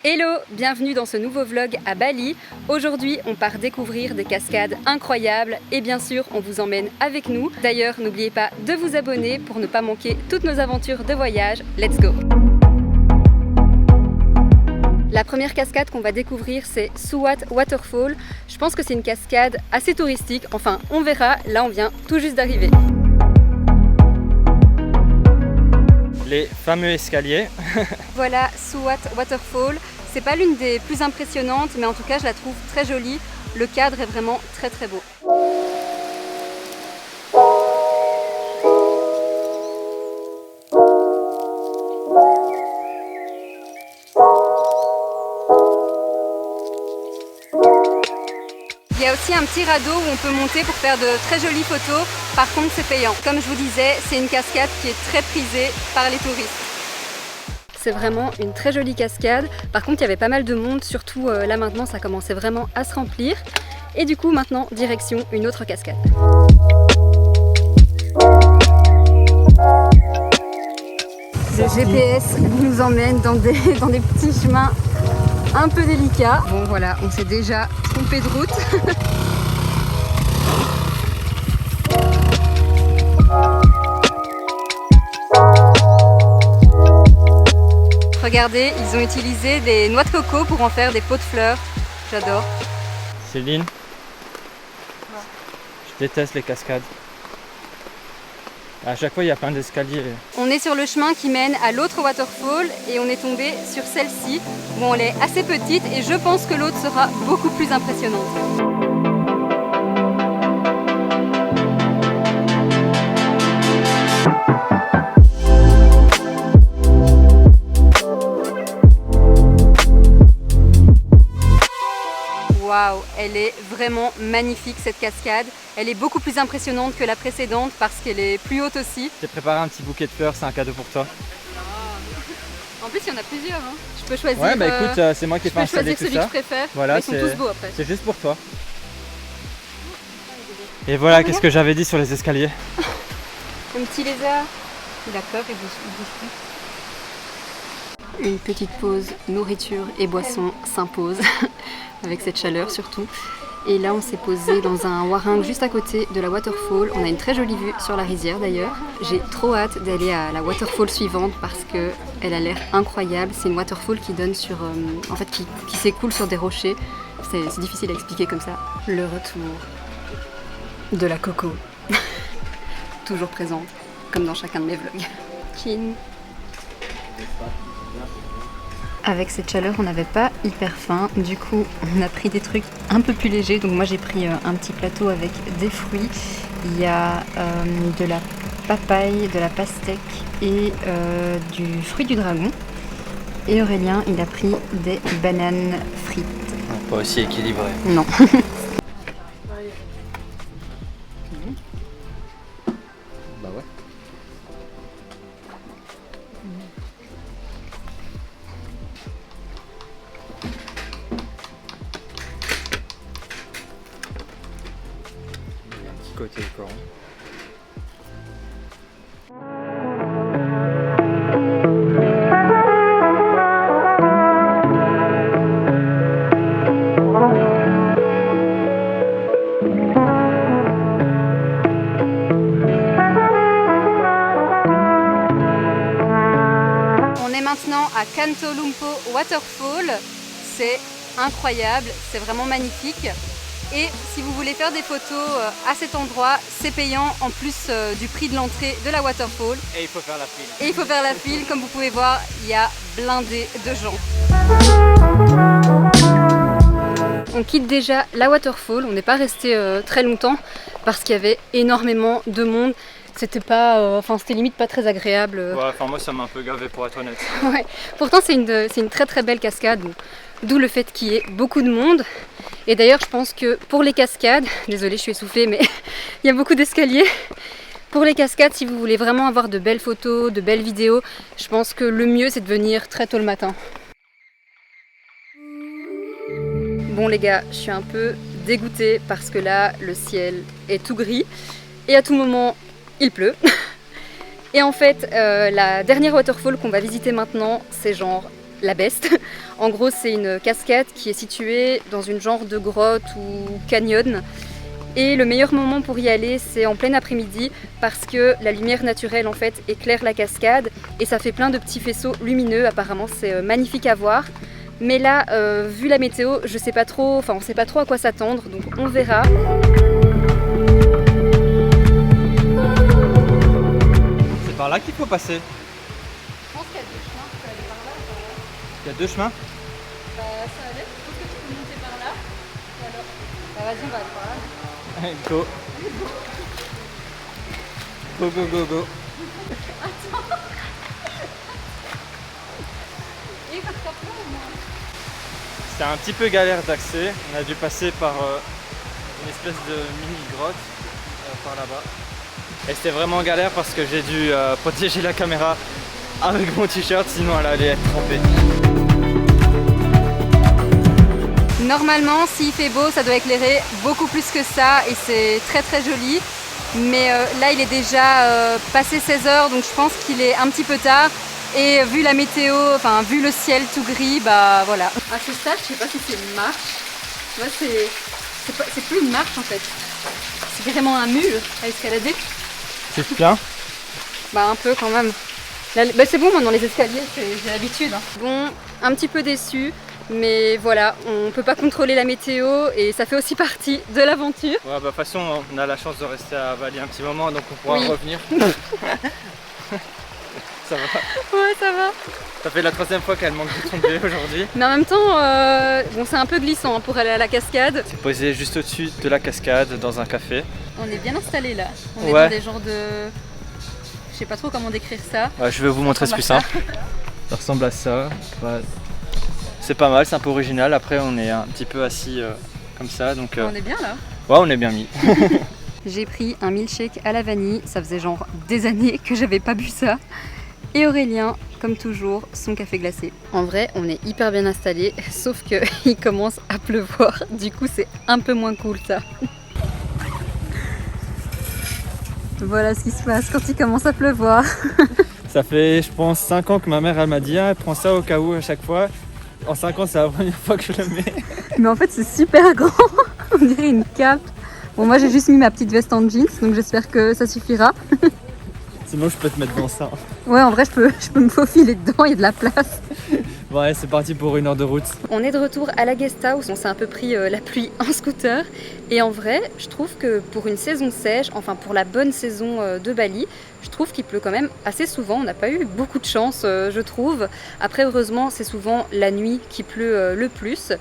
Hello, bienvenue dans ce nouveau vlog à Bali. Aujourd'hui, on part découvrir des cascades incroyables et bien sûr, on vous emmène avec nous. D'ailleurs, n'oubliez pas de vous abonner pour ne pas manquer toutes nos aventures de voyage. Let's go! La première cascade qu'on va découvrir, c'est Suwat Waterfall. Je pense que c'est une cascade assez touristique. Enfin, on verra. Là, on vient tout juste d'arriver. Les fameux escaliers. Voilà Suwat Waterfall. C'est pas l'une des plus impressionnantes, mais en tout cas je la trouve très jolie. Le cadre est vraiment très très beau. Il y a aussi un petit radeau où on peut monter pour faire de très jolies photos. Par contre, c'est payant. Comme je vous disais, c'est une cascade qui est très prisée par les touristes. C'est vraiment une très jolie cascade. Par contre, il y avait pas mal de monde, surtout là maintenant, ça commençait vraiment à se remplir. Et du coup, maintenant, direction une autre cascade. Le GPS nous emmène dans des petits chemins un peu délicats. Bon voilà, on s'est déjà trompé de route. Regardez, ils ont utilisé des noix de coco pour en faire des pots de fleurs. J'adore. Céline, je déteste les cascades. À chaque fois, il y a plein d'escaliers. On est sur le chemin qui mène à l'autre waterfall et on est tombé sur celle-ci. Bon, elle est assez petite et je pense que l'autre sera beaucoup plus impressionnante. Waouh, elle est vraiment magnifique cette cascade. Elle est beaucoup plus impressionnante que la précédente parce qu'elle est plus haute aussi. J'ai préparé un petit bouquet de fleurs, c'est un cadeau pour toi. En plus, il y en a plusieurs. Hein. Je peux choisir. Ouais, bah écoute, c'est moi qui ai fait installer tout ça. Je peux choisir celui que je préfère. Voilà, ils sont tous beaux après. C'est juste pour toi. Et voilà, qu'est-ce que j'avais dit sur les escaliers. Un petit lézard. Il a peur, il bouge plus. Une petite pause nourriture et boisson s'impose. Avec cette chaleur surtout. Et là on s'est posé dans un warung juste à côté de la waterfall. On a une très jolie vue sur la rizière d'ailleurs. J'ai trop hâte d'aller à la waterfall suivante parce qu'elle a l'air incroyable. C'est une waterfall qui donne sur, en fait qui s'écoule sur des rochers. C'est difficile à expliquer comme ça. Le retour de la coco. Toujours présente, comme dans chacun de mes vlogs. Chin. Avec cette chaleur, on n'avait pas hyper faim. Du coup, on a pris des trucs un peu plus légers. Donc moi, j'ai pris un petit plateau avec des fruits. Il y a de la papaye, de la pastèque et du fruit du dragon. Et Aurélien, il a pris des bananes frites. Pas aussi équilibré. Non. Bah ouais. Côté coran. On est maintenant à Kanto Lumpo Waterfall. C'est incroyable, c'est vraiment magnifique. Et si vous voulez faire des photos à cet endroit, c'est payant en plus du prix de l'entrée de la waterfall. Et il faut faire la file. Et il faut faire la file, comme vous pouvez voir, il y a blindé de gens. On quitte déjà la waterfall, on n'est pas resté très longtemps parce qu'il y avait énormément de monde. C'était pas, c'était limite pas très agréable. Ouais, enfin moi ça m'a un peu gavé pour être honnête. Ouais. Pourtant c'est une très très belle cascade, d'où le fait qu'il y ait beaucoup de monde. Et d'ailleurs je pense que pour les cascades, désolée je suis essoufflée mais il y a beaucoup d'escaliers. Pour les cascades, si vous voulez vraiment avoir de belles photos, de belles vidéos, je pense que le mieux c'est de venir très tôt le matin. Bon les gars, je suis un peu dégoûtée parce que là le ciel est tout gris et à tout moment il pleut. Et en fait, la dernière waterfall qu'on va visiter maintenant, c'est genre la Beste. En gros, c'est une cascade qui est située dans une genre de grotte ou canyon. Et le meilleur moment pour y aller, c'est en plein après-midi parce que la lumière naturelle en fait éclaire la cascade et ça fait plein de petits faisceaux lumineux. Apparemment, c'est magnifique à voir. Mais là, vu la météo, je sais pas trop, enfin on sait pas trop à quoi s'attendre, donc on verra. C'est par là qu'il faut passer. Je pense qu'il y a deux chemins, tu peux aller par là ou par là. Il y a 2 chemins. Bah ça a l'air, je pense que tu peux monter par là. Et alors bah vas-y, on va aller par là. Go. Go, go, go, go. Et parce qu'après au moins. C'était un petit peu galère d'accès. On a dû passer par une espèce de mini-grotte par là-bas. Et c'était vraiment galère parce que j'ai dû protéger la caméra avec mon t-shirt, sinon elle allait être trempée. Normalement, s'il fait beau, ça doit éclairer beaucoup plus que ça et c'est très très joli. Mais là, il est déjà passé 16h, donc je pense qu'il est un petit peu tard. Et vu la météo, enfin vu le ciel tout gris, bah voilà. À ce stade, je sais pas si c'est une marche. Moi, c'est plus une marche en fait. C'est carrément un mur à escalader. C'est bien. Bah un peu quand même. Là, bah, c'est bon, moi dans les escaliers, j'ai l'habitude. Hein. Bon, un petit peu déçu. Mais voilà, on peut pas contrôler la météo et ça fait aussi partie de l'aventure. Ouais, bah, de toute façon, on a la chance de rester à Bali un petit moment, donc on pourra revenir. Ça va? Ouais, ça va. Ça fait la 3e fois qu'elle manque de tomber aujourd'hui. Mais en même temps, bon, c'est un peu glissant hein, pour aller à la cascade. C'est posé juste au-dessus de la cascade, dans un café. On est bien installé là. On est dans des genres de... Je sais pas trop comment décrire ça. Ouais, je vais vous montrer ce plus simple. Ça ressemble à ça. Ouais. C'est pas mal, c'est un peu original. Après, on est un petit peu assis comme ça. Donc, on est bien là. Ouais, on est bien mis. J'ai pris un milkshake à la vanille. Ça faisait genre des années que j'avais pas bu ça. Et Aurélien, comme toujours, son café glacé. En vrai, on est hyper bien installé, sauf qu'il commence à pleuvoir. Du coup, c'est un peu moins cool ça. Voilà ce qui se passe quand il commence à pleuvoir. Ça fait, je pense, 5 ans que ma mère, elle m'a dit ah, prends ça au cas où à chaque fois. En 5 ans, c'est la première fois que je le mets. Mais en fait, c'est super grand. On dirait une cape. Bon, moi, j'ai juste mis ma petite veste en jeans, donc j'espère que ça suffira. Sinon, je peux te mettre dans ça. Ouais, en vrai, je peux me faufiler dedans, il y a de la place. Ouais, c'est parti pour 1 heure de route. On est de retour à la guest house, on s'est un peu pris la pluie en scooter. Et en vrai, je trouve que pour une saison sèche, enfin pour la bonne saison de Bali, je trouve qu'il pleut quand même assez souvent. On n'a pas eu beaucoup de chance, je trouve. Après, heureusement, c'est souvent la nuit qui pleut le plus.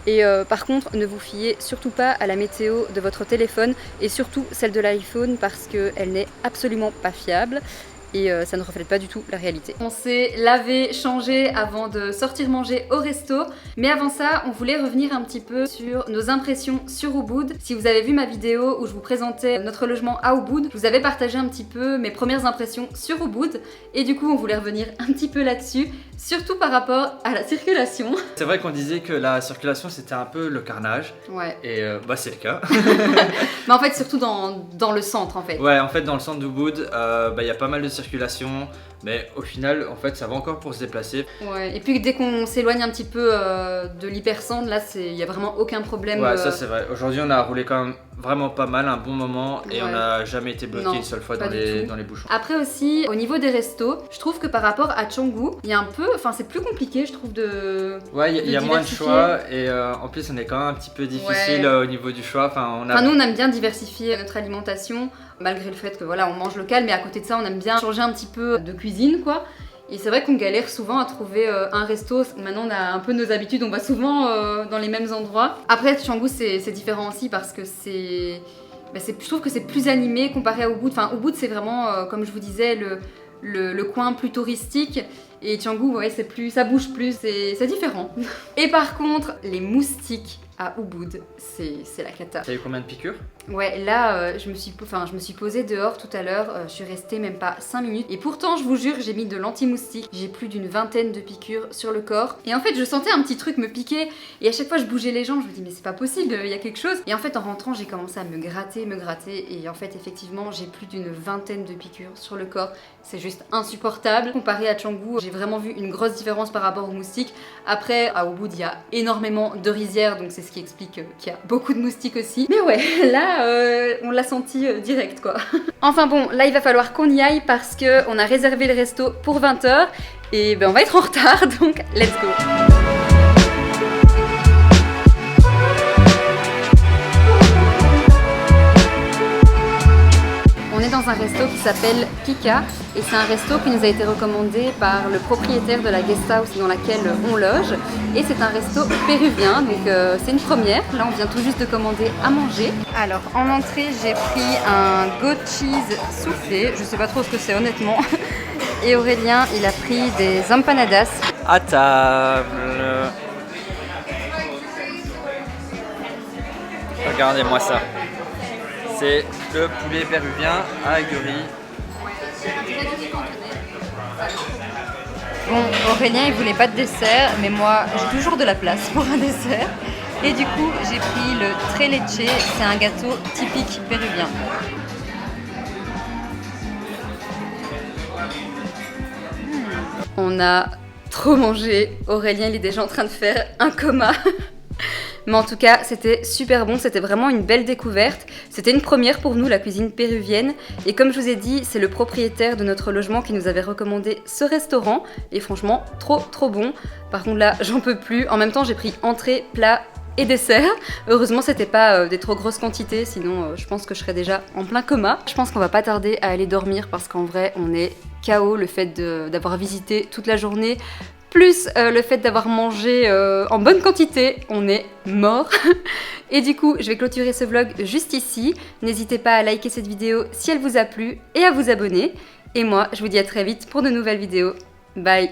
Et par contre, ne vous fiez surtout pas à la météo de votre téléphone et surtout celle de l'iPhone parce qu'elle n'est absolument pas fiable. Et ça ne reflète pas du tout la réalité. On s'est lavé, changé avant de sortir manger au resto. Mais avant ça, on voulait revenir un petit peu sur nos impressions sur Ubud. Si vous avez vu ma vidéo où je vous présentais notre logement à Ubud, je vous avais partagé un petit peu mes premières impressions sur Ubud. Et du coup, on voulait revenir un petit peu là-dessus, surtout par rapport à la circulation. C'est vrai qu'on disait que la circulation, c'était un peu le carnage. Ouais. Et bah, c'est le cas. Mais en fait, surtout dans le centre, en fait. Ouais, en fait, dans le centre d'Ubud, il y a pas mal de circulation, mais au final, en fait, ça va encore pour se déplacer. Ouais, et puis dès qu'on s'éloigne un petit peu de l'hypercentre, là, il n'y a vraiment aucun problème. Ouais, ça c'est vrai. Aujourd'hui, on a roulé quand même vraiment pas mal, un bon moment, et on n'a jamais été bloqué une seule fois dans les bouchons. Après aussi, au niveau des restos, je trouve que par rapport à Canggu, il y a un peu, enfin c'est plus compliqué, je trouve de. Ouais, il y a moins de choix, et en plus, on est quand même un petit peu difficile au niveau du choix. Enfin, nous, on aime bien diversifier notre alimentation. Malgré le fait que voilà, on mange local, mais à côté de ça, on aime bien changer un petit peu de cuisine, quoi. Et c'est vrai qu'on galère souvent à trouver un resto. Maintenant, on a un peu nos habitudes, on va souvent dans les mêmes endroits. Après, Canggu, c'est différent aussi parce que je trouve que c'est plus animé comparé à Ubud. Enfin, Ubud, c'est vraiment, comme je vous disais, le coin plus touristique. Et Canggu, ouais, ça bouge plus, c'est différent. Et par contre, les moustiques à Ubud, c'est la cata. T'as eu combien de piqûres? Ouais, là, je me suis posée dehors tout à l'heure, je suis restée même pas 5 minutes. Et pourtant, je vous jure, j'ai mis de l'anti-moustique. J'ai plus d'une vingtaine de piqûres sur le corps. Et en fait, je sentais un petit truc me piquer. Et à chaque fois, je bougeais les jambes, je me dis, mais c'est pas possible, il y a quelque chose. Et en fait, en rentrant, j'ai commencé à me gratter. Et en fait, effectivement, j'ai plus d'une vingtaine de piqûres sur le corps. C'est juste insupportable. Comparé à Canggu, j'ai vraiment vu une grosse différence par rapport aux moustiques. Après, à Ubud, il y a énormément de rizières, donc c'est ce qui explique qu'il y a beaucoup de moustiques aussi. Mais ouais, là, on l'a senti direct quoi. Enfin bon, là il va falloir qu'on y aille parce qu'on a réservé le resto pour 20 h et ben on va être en retard, donc let's go. On est dans un resto qui s'appelle Kika et c'est un resto qui nous a été recommandé par le propriétaire de la guest house dans laquelle on loge et c'est un resto péruvien, donc c'est une première. Là on vient tout juste de commander à manger. Alors en entrée j'ai pris un goat cheese soufflé, je sais pas trop ce que c'est honnêtement, et Aurélien il a pris des empanadas. À table. Regardez-moi ça. C'est le poulet péruvien avec du riz. Bon, Aurélien il voulait pas de dessert, mais moi j'ai toujours de la place pour un dessert. Et du coup j'ai pris le tres leche, c'est un gâteau typique péruvien. On a trop mangé, Aurélien il est déjà en train de faire un coma. Mais en tout cas, c'était super bon, c'était vraiment une belle découverte. C'était une première pour nous, la cuisine péruvienne. Et comme je vous ai dit, c'est le propriétaire de notre logement qui nous avait recommandé ce restaurant. Et franchement, trop bon. Par contre là, j'en peux plus. En même temps, j'ai pris entrée, plat et dessert. Heureusement, c'était pas des trop grosses quantités, sinon je pense que je serais déjà en plein coma. Je pense qu'on va pas tarder à aller dormir parce qu'en vrai, on est KO, le fait d'avoir visité toute la journée. Plus le fait d'avoir mangé en bonne quantité, on est mort. Et du coup, je vais clôturer ce vlog juste ici. N'hésitez pas à liker cette vidéo si elle vous a plu et à vous abonner. Et moi, je vous dis à très vite pour de nouvelles vidéos. Bye.